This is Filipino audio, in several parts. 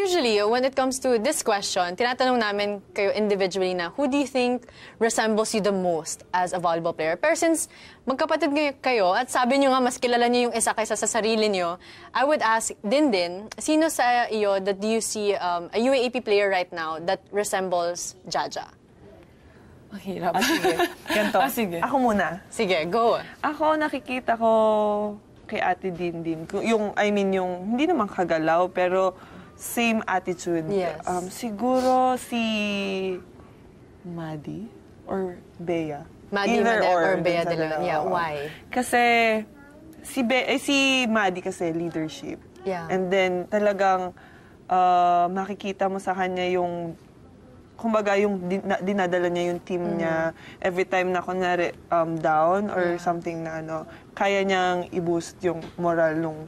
usually, when it comes to this question, tinatanong namin kayo individually na, who do you think resembles you the most as a volleyball player? Pero since magkapatid kayo, at sabi nyo nga mas kilala nyo yung isa kaysa sa sarili nyo, I would ask, Dindin, sino sa iyo that do you see a UAAP player right now that resembles Jaja? Ang hirap. Sige. Ganito. Sige. Ako muna. Sige, go. Ako, nakikita ko kay Ate Dindin. Yung, yung, hindi naman kagalaw, pero same attitude. Yes. Siguro si Maddie or Bea. Maddie or Bea de Leon. Yeah, why? Kasi si Maddie kasi leadership. Yeah. And then talagang makikita mo sa kanya yung kumbaga yung dinadala niya yung team niya every time na kunwari down or something na kaya niyang i-boost yung moral nung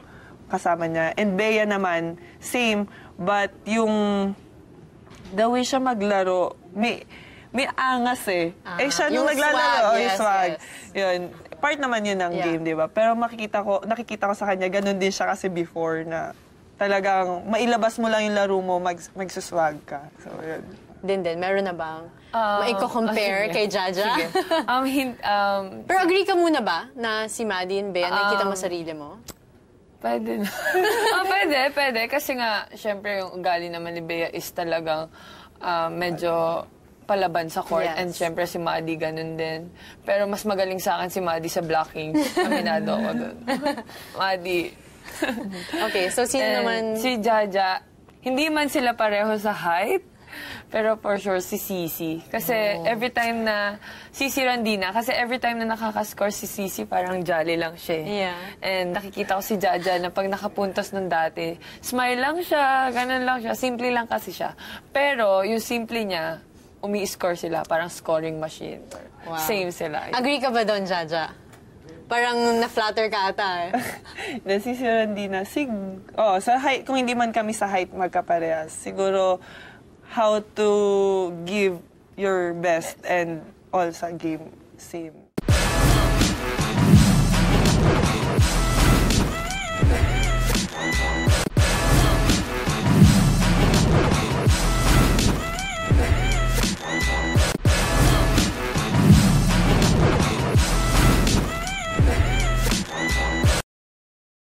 kasama niya. And Bea naman, same, but yung the way siya maglaro, may angas eh. Siya nung naglalaro, swag, swag. yes. Yun. Part naman yun ng game, di ba? Pero nakikita ko sa kanya, ganun din siya kasi before na talagang mailabas mo lang yung laro mo, magsuswag ka. So, yun. Dindin, meron na bang maiko-compare kay Jaja? Sige. Pero agree ka muna ba na si Maddie and Bea, nakikita mo sarili mo? Pwede na. Pwede. Kasi nga, syempre, yung ugali naman ni Bea is talagang medyo palaban sa court. Yes. And syempre, si Maddie ganun din. Pero mas magaling sa akin si Maddie sa blocking. Aminado ako dun. Maddie. Okay, so sino naman? Si Jaja, hindi man sila pareho sa height, pero for sure, si Sisi. Kasi every time na, Sisi Randina, kasi every time na nakakascore si Sisi, parang jolly lang siya. Yeah. And nakikita ko si Jaja na pag nakapuntos ng dati, smile lang siya, ganun lang siya, simple lang kasi siya. Pero yung simple niya, umi-score sila, parang scoring machine. Wow. Same sila. Agree ka ba doon, Jaja? Parang na-flatter ka ata eh. Si Randina, sa height, kung hindi man kami sa height magkaparehas, siguro how to give your best and all sa game same.